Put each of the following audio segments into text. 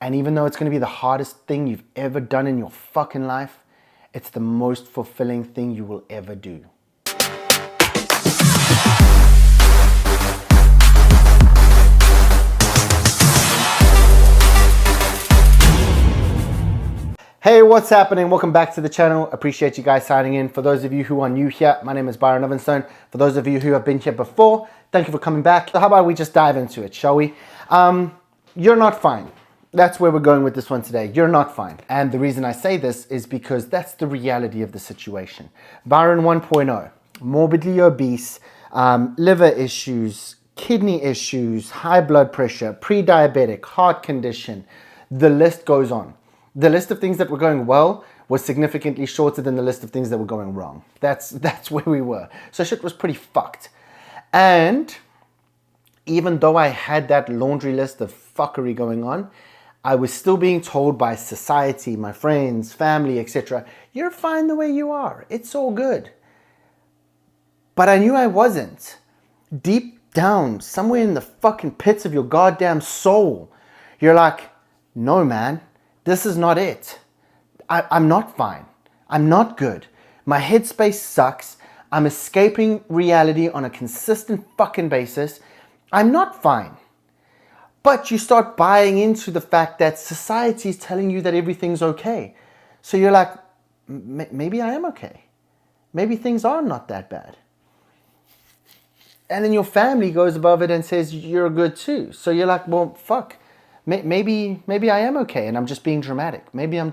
And even though it's going to be the hardest thing you've ever done in your fucking life, it's the most fulfilling thing you will ever do. Hey, what's happening? Welcome back to the channel. Appreciate you guys signing in. For those of you who are new here, my name is Byron Ovenstone. For those of you who have been here before, thank you for coming back. So how about we just dive into it, shall we? You're not fine. That's where we're going with this one today. You're not fine. And the reason I say this is because that's the reality of the situation. Byron 1.0, morbidly obese, liver issues, kidney issues, high blood pressure, pre-diabetic, heart condition. The list goes on. The list of things that were going well was significantly shorter than the list of things that were going wrong. That's where we were. So shit was pretty fucked. And even though I had that laundry list of fuckery going on, I was still being told by society, my friends, family, etc., you're fine the way you are. It's all good. But I knew I wasn't. Deep down, somewhere in the fucking pits of your goddamn soul, you're like, no, man, this is not it. I'm not fine. I'm not good. My headspace sucks. I'm escaping reality on a consistent fucking basis. I'm not fine. But you start buying into the fact that society is telling you that everything's okay. So you're like, maybe I am okay. Maybe things are not that bad. And then your family goes above it and says you're good too. So you're like, well, fuck. Maybe I am okay and I'm just being dramatic. Maybe I'm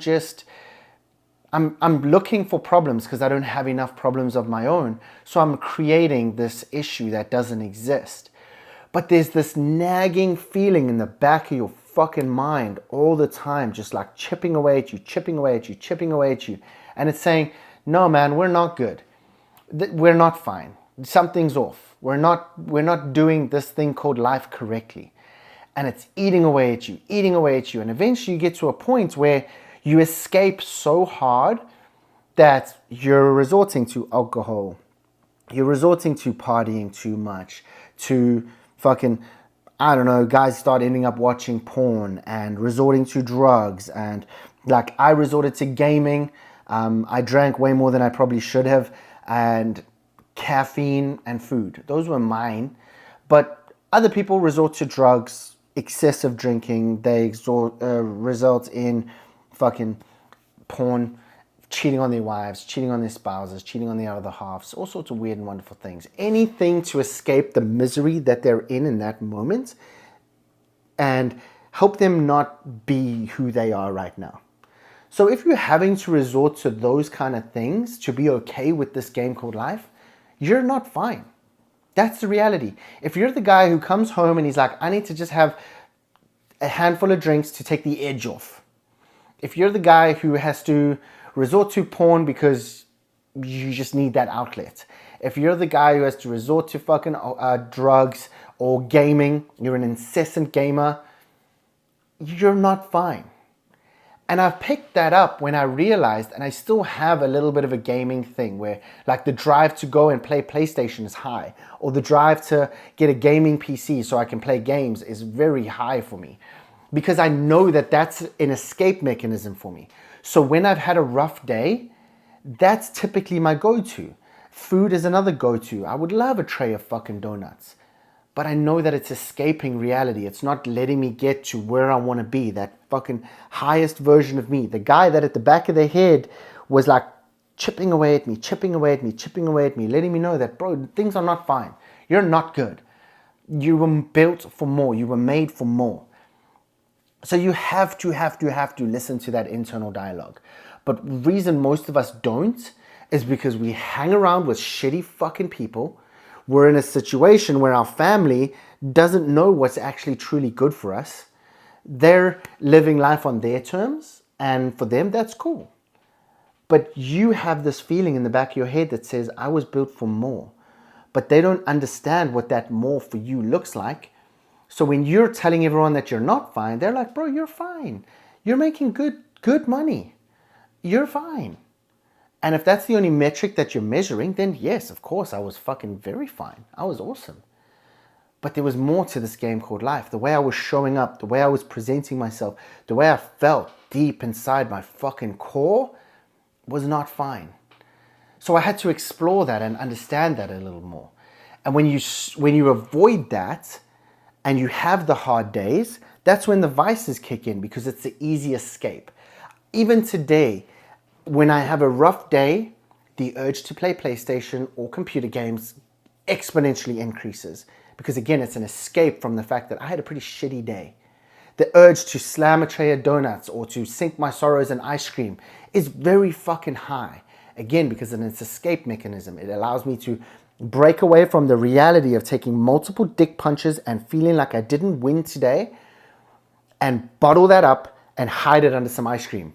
looking for problems because I don't have enough problems of my own. So I'm creating this issue that doesn't exist. But there's this nagging feeling in the back of your fucking mind all the time, just like chipping away at you, chipping away at you, chipping away at you. And it's saying, no, man, we're not good. We're not fine. Something's off. We're not doing this thing called life correctly. And it's eating away at you, eating away at you. And eventually you get to a point where you escape so hard that you're resorting to alcohol. You're resorting to partying too much, to fucking, I don't know, guys start ending up watching porn and resorting to drugs. And like I resorted to gaming. I drank way more than I probably should have. And caffeine and food. Those were mine. But other people resort to drugs, excessive drinking. They result in fucking porn, cheating on their wives, cheating on their spouses, cheating on their other halves, all sorts of weird and wonderful things. Anything to escape the misery that they're in that moment and help them not be who they are right now. So if you're having to resort to those kind of things to be okay with this game called life, you're not fine. That's the reality. If you're the guy who comes home and he's like, I need to just have a handful of drinks to take the edge off. If you're the guy who has to resort to porn because you just need that outlet. If you're the guy who has to resort to fucking drugs or gaming, you're an incessant gamer, you're not fine. And I've picked that up when I realized, and I still have a little bit of a gaming thing where like the drive to go and play PlayStation is high, or the drive to get a gaming PC so I can play games is very high for me because I know that that's an escape mechanism for me. So when I've had a rough day, that's typically my go-to. Food is another go-to. I would love a tray of fucking donuts. But I know that it's escaping reality. It's not letting me get to where I want to be, that fucking highest version of me. The guy that at the back of their head was like chipping away at me, chipping away at me, chipping away at me, letting me know that, bro, things are not fine. You're not good. You were built for more. You were made for more. So you have to listen to that internal dialogue. But the reason most of us don't is because we hang around with shitty fucking people. We're in a situation where our family doesn't know what's actually truly good for us. They're living life on their terms, and for them, that's cool. But you have this feeling in the back of your head that says, I was built for more. But they don't understand what that more for you looks like. So when you're telling everyone that you're not fine, they're like, bro, you're fine. You're making good money. You're fine. And if that's the only metric that you're measuring, then yes, of course, I was fucking very fine. I was awesome. But there was more to this game called life. The way I was showing up, the way I was presenting myself, the way I felt deep inside my fucking core was not fine. So I had to explore that and understand that a little more. And when you avoid that and you have the hard days, that's when the vices kick in, because it's the easy escape. Even today, when I have a rough day, the urge to play PlayStation or computer games exponentially increases, because again, it's an escape from the fact that I had a pretty shitty day. The urge to slam a tray of donuts or to sink my sorrows in ice cream is very fucking high. Again, because it's an escape mechanism. It allows me to break away from the reality of taking multiple dick punches and feeling like I didn't win today, and bottle that up and hide it under some ice cream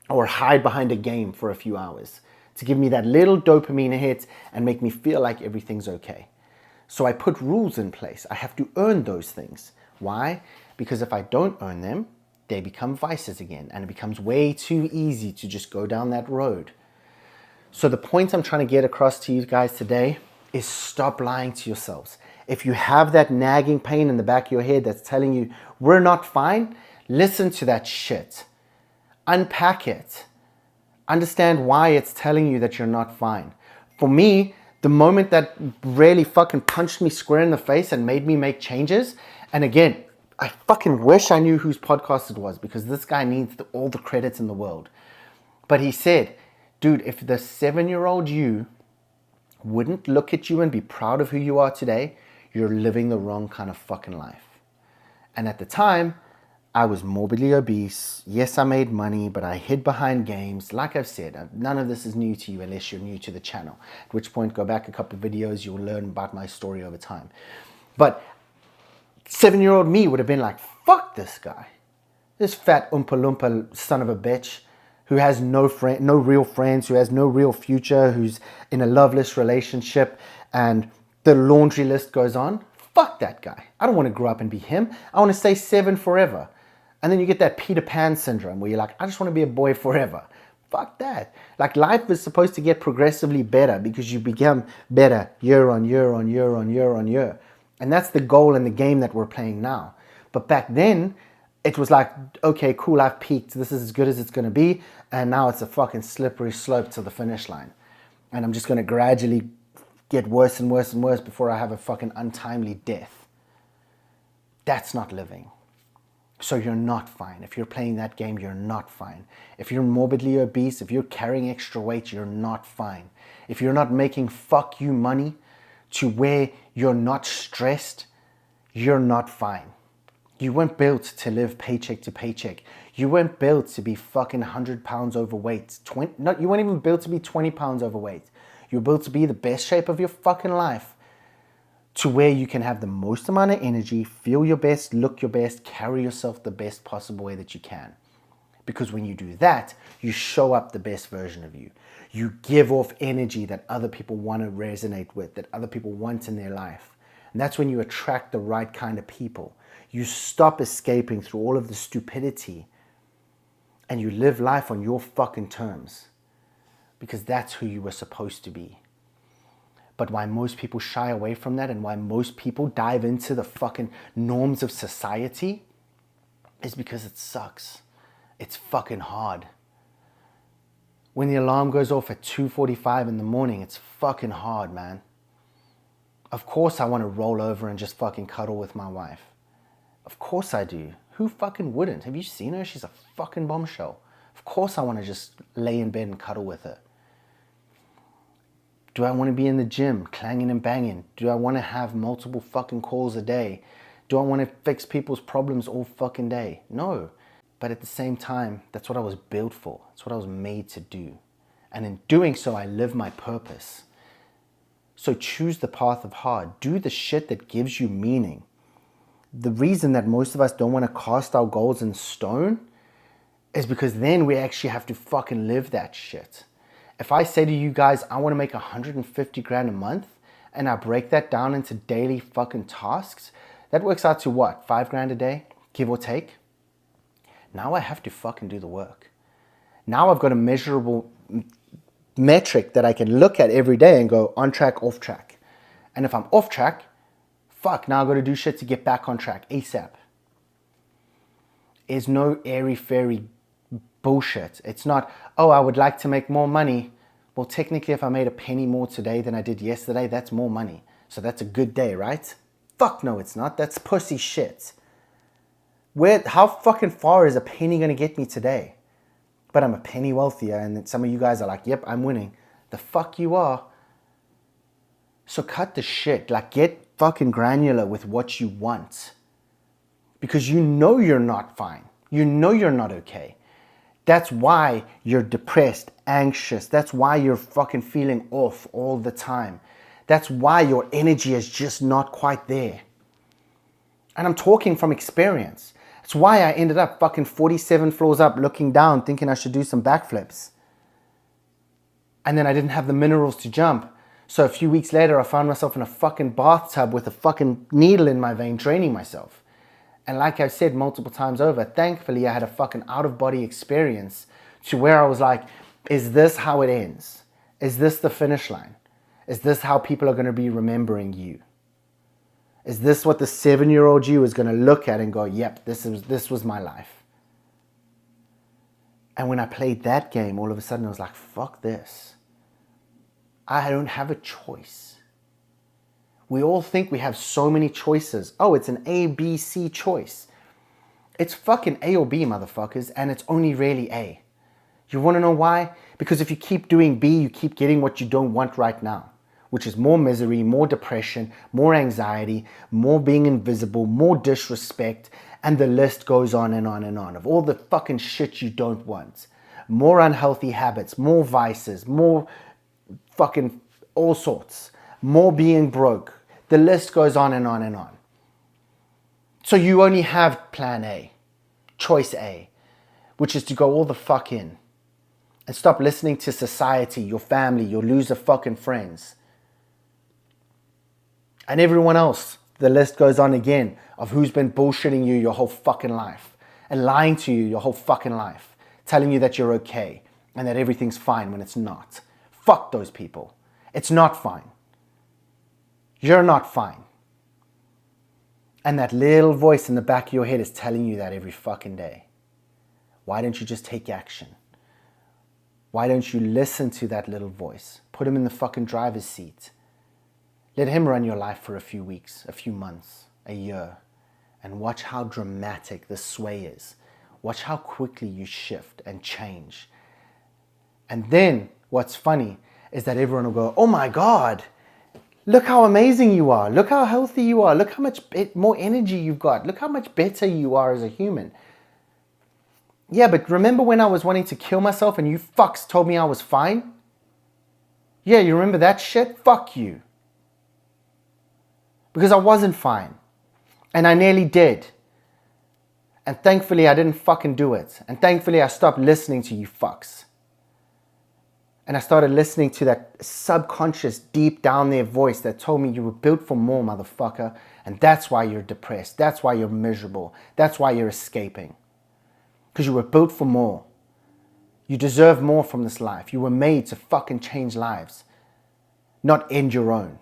or hide behind a game for a few hours to give me that little dopamine hit and make me feel like everything's okay. So I put rules in place. I have to earn those things. Why? Because if I don't earn them, they become vices again, and it becomes way too easy to just go down that road. So the point I'm trying to get across to you guys today is stop lying to yourselves. If you have that nagging pain in the back of your head that's telling you we're not fine, listen to that shit. Unpack it. Understand why it's telling you that you're not fine. For me, the moment that really fucking punched me square in the face and made me make changes, and again, I fucking wish I knew whose podcast it was, because this guy needs all the credits in the world. But he said, dude, if the 7-year-old you wouldn't look at you and be proud of who you are today, you're living the wrong kind of fucking life. And at the time, I was morbidly obese. Yes, I made money, but I hid behind games. Like I've said, none of this is new to you unless you're new to the channel. At which point, go back a couple of videos, you'll learn about my story over time. But 7-year-old me would have been like, fuck this guy. This fat Oompa Loompa son of a bitch who has no real friends, who has no real future, who's in a loveless relationship, and the laundry list goes on. Fuck that guy. I don't want to grow up and be him. I want to stay 7 forever. And then you get that Peter Pan syndrome where you're like, I just want to be a boy forever. Fuck that. Like, life is supposed to get progressively better because you become better year on year on year on year on year. And that's the goal in the game that we're playing now. But back then, it was like, okay, cool, I've peaked. This is as good as it's going to be. And now it's a fucking slippery slope to the finish line. And I'm just going to gradually get worse and worse and worse before I have a fucking untimely death. That's not living. So you're not fine. If you're playing that game, you're not fine. If you're morbidly obese, if you're carrying extra weight, you're not fine. If you're not making fuck you money to where you're not stressed, you're not fine. You weren't built to live paycheck to paycheck. You weren't built to be fucking 100 pounds overweight. You weren't even built to be 20 pounds overweight. You're built to be the best shape of your fucking life, to where you can have the most amount of energy, feel your best, look your best, carry yourself the best possible way that you can. Because when you do that, you show up the best version of you. You give off energy that other people want to resonate with, that other people want in their life. And that's when you attract the right kind of people. You stop escaping through all of the stupidity and you live life on your fucking terms, because that's who you were supposed to be. But why most people shy away from that and why most people dive into the fucking norms of society is because it sucks. It's fucking hard. When the alarm goes off at 2:45 in the morning, it's fucking hard, man. Of course I want to roll over and just fucking cuddle with my wife. Of course I do. Who fucking wouldn't? Have you seen her? She's a fucking bombshell. Of course I want to just lay in bed and cuddle with her. Do I want to be in the gym, clanging and banging? Do I want to have multiple fucking calls a day? Do I want to fix people's problems all fucking day? No. But at the same time, that's what I was built for. That's what I was made to do. And in doing so, I live my purpose. So choose the path of hard. Do the shit that gives you meaning. The reason that most of us don't want to cast our goals in stone is because then we actually have to fucking live that shit. If I say to you guys, I want to make 150 grand a month, and I break that down into daily fucking tasks, that works out to what? 5 grand a day, give or take? Now I have to fucking do the work. Now I've got a measurable metric that I can look at every day and go on track, off track. And if I'm off track, fuck, now I got to do shit to get back on track ASAP. There's no airy-fairy bullshit. It's not, oh, I would like to make more money. Well, technically, if I made a penny more today than I did yesterday, that's more money. So that's a good day, right? Fuck no, it's not. That's pussy shit. How fucking far is a penny going to get me today? But I'm a penny wealthier, and some of you guys are like, yep, I'm winning. The fuck you are. So cut the shit. Like, get fucking granular with what you want. Because you know you're not fine. You know you're not okay. That's why you're depressed, anxious. That's why you're fucking feeling off all the time. That's why your energy is just not quite there. And I'm talking from experience. It's why I ended up fucking 47 floors up looking down thinking I should do some backflips. And then I didn't have the minerals to jump. So a few weeks later I found myself in a fucking bathtub with a fucking needle in my vein training myself. And like I've said multiple times over, thankfully I had a fucking out-of-body experience to where I was like, is this how it ends? Is this the finish line? Is this how people are going to be remembering you? Is this what the 7-year-old you is going to look at and go, yep, this was my life? And when I played that game, all of a sudden I was like, fuck this. I don't have a choice. We all think we have so many choices. Oh, it's an A, B, C choice. It's fucking A or B, motherfuckers, and it's only really A. You want to know why? Because if you keep doing B, you keep getting what you don't want right now, which is more misery, more depression, more anxiety, more being invisible, more disrespect, and the list goes on and on and on of all the fucking shit you don't want. More unhealthy habits, more vices, more fucking all sorts, more being broke. The list goes on and on and on. So you only have plan A, choice A, which is to go all the fuck in and stop listening to society, your family, your loser fucking friends. And everyone else, the list goes on again of who's been bullshitting you your whole fucking life and lying to you your whole fucking life, telling you that you're okay and that everything's fine when it's not. Fuck those people. It's not fine. You're not fine. And that little voice in the back of your head is telling you that every fucking day. Why don't you just take action? Why don't you listen to that little voice? Put him in the fucking driver's seat. Let him run your life for a few weeks, a few months, a year, and watch how dramatic the sway is. Watch how quickly you shift and change. And then what's funny is that everyone will go, oh my God, look how amazing you are. Look how healthy you are. Look how much more energy you've got. Look how much better you are as a human. Yeah, but remember when I was wanting to kill myself and you fucks told me I was fine? Yeah, you remember that shit? Fuck you. Because I wasn't fine. And I nearly did. And thankfully I didn't fucking do it. And thankfully I stopped listening to you fucks. And I started listening to that subconscious, deep down there voice that told me you were built for more, motherfucker. And that's why you're depressed. That's why you're miserable. That's why you're escaping. Because you were built for more. You deserve more from this life. You were made to fucking change lives, not end your own.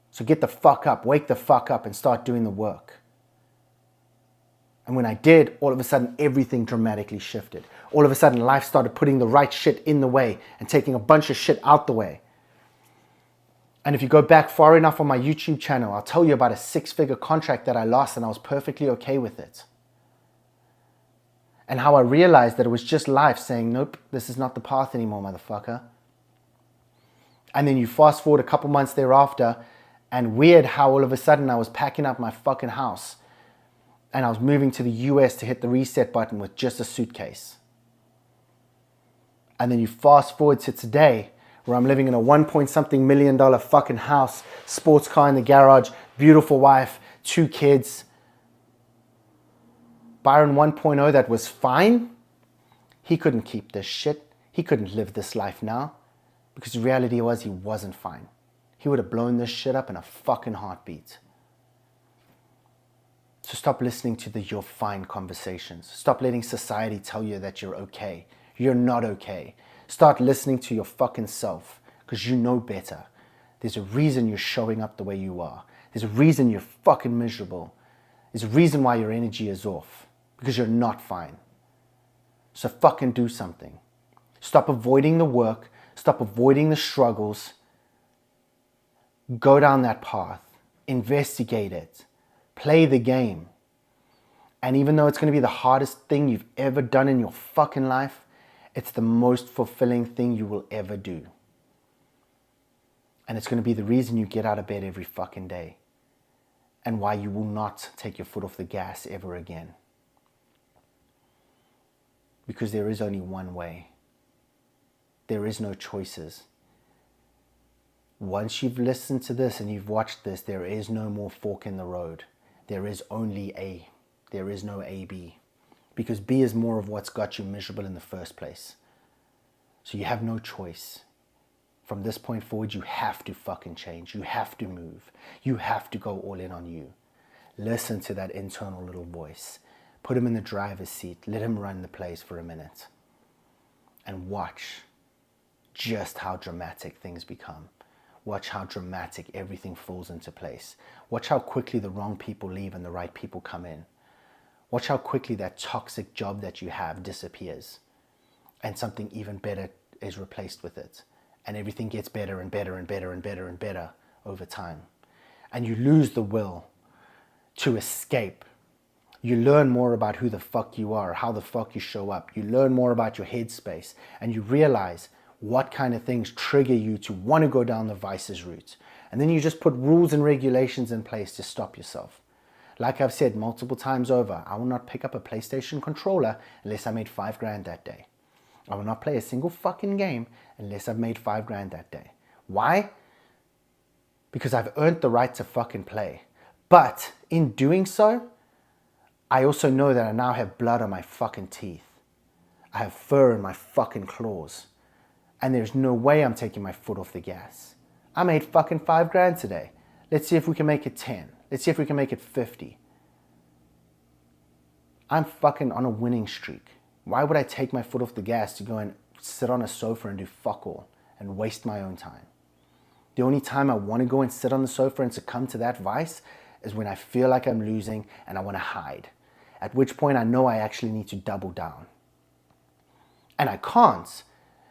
So get the fuck up, wake the fuck up and start doing the work. And when I did, all of a sudden, everything dramatically shifted. All of a sudden, life started putting the right shit in the way and taking a bunch of shit out the way. And if you go back far enough on my YouTube channel, I'll tell you about a 6-figure contract that I lost and I was perfectly okay with it. And how I realized that it was just life saying, nope, this is not the path anymore, motherfucker. And then you fast forward a couple months thereafter, and weird how all of a sudden I was packing up my fucking house and I was moving to the US to hit the reset button with just a suitcase. And then you fast forward to today where I'm living in a $1-point-something million fucking house, sports car in the garage, beautiful wife, 2 kids. Byron 1.0 that was fine, he couldn't keep this shit. He couldn't live this life now because the reality was he wasn't fine. He would have blown this shit up in a fucking heartbeat. So stop listening to the you're fine conversations. Stop letting society tell you that you're okay. You're not okay. Start listening to your fucking self because you know better. There's a reason you're showing up the way you are. There's a reason you're fucking miserable. There's a reason why your energy is off. Because you're not fine. So fucking do something. Stop avoiding the work. Stop avoiding the struggles. Go down that path. Investigate it. Play the game. And even though it's going to be the hardest thing you've ever done in your fucking life, it's the most fulfilling thing you will ever do. And it's going to be the reason you get out of bed every fucking day. And why you will not take your foot off the gas ever again. Because there is only one way. There is no choices. Once you've listened to this and you've watched this, there is no more fork in the road. There is only A. There is no A, B. Because B is more of what's got you miserable in the first place. So you have no choice. From this point forward, you have to fucking change. You have to move. You have to go all in on you. Listen to that internal little voice. Put him in the driver's seat. Let him run the place for a minute. And watch just how dramatic things become. Watch how dramatic everything falls into place. Watch how quickly the wrong people leave and the right people come in. Watch how quickly that toxic job that you have disappears. And something even better is replaced with it. And everything gets better and better and better and better and better over time. And you lose the will to escape. You learn more about who the fuck you are, how the fuck you show up. You learn more about your headspace. And you realize what kind of things trigger you to want to go down the vices route. And then you just put rules and regulations in place to stop yourself. Like I've said multiple times over, I will not pick up a PlayStation controller unless I made $5,000 that day. I will not play a single fucking game unless I've made $5,000 that day. Why? Because I've earned the right to fucking play. But in doing so, I also know that I now have blood on my fucking teeth. I have fur in my fucking claws. And there's no way I'm taking my foot off the gas. I made fucking $5,000 today. Let's see if we can make it 10. Let's see if we can make it 50. I'm fucking on a winning streak. Why would I take my foot off the gas to go and sit on a sofa and do fuck all and waste my own time? The only time I want to go and sit on the sofa and succumb to that vice is when I feel like I'm losing and I want to hide. At which point I know I actually need to double down. And I can't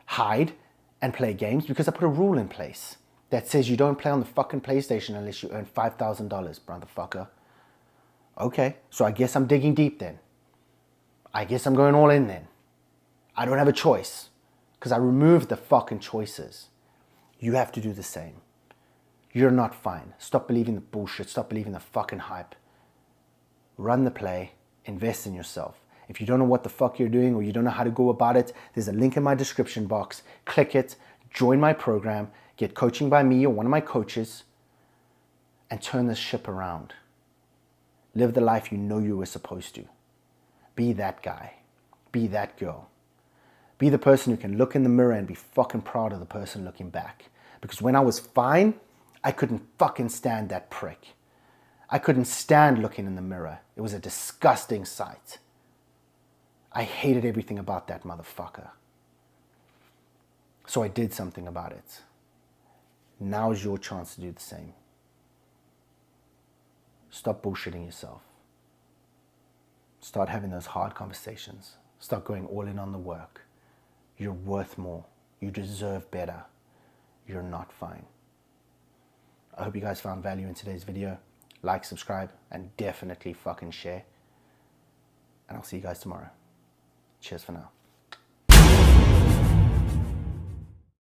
hide and play games because I put a rule in place that says you don't play on the fucking PlayStation unless you earn $5,000, motherfucker. Okay, so I guess I'm digging deep then. I guess I'm going all in then. I don't have a choice because I removed the fucking choices. You have to do the same. You're not fine. Stop believing the bullshit. Stop believing the fucking hype. Run the play. Invest in yourself. If you don't know what the fuck you're doing or you don't know how to go about it, there's a link in my description box. Click it. Join my program. Get coaching by me or one of my coaches. And turn this ship around. Live the life you know you were supposed to. Be that guy. Be that girl. Be the person who can look in the mirror and be fucking proud of the person looking back. Because when I was fine, I couldn't fucking stand that prick. I couldn't stand looking in the mirror. It was a disgusting sight. I hated everything about that motherfucker. So I did something about it. Now is your chance to do the same. Stop bullshitting yourself. Start having those hard conversations. Start going all in on the work. You're worth more. You deserve better. You're not fine. I hope you guys found value in today's video. Like, subscribe, and definitely fucking share. And I'll see you guys tomorrow. Cheers for now.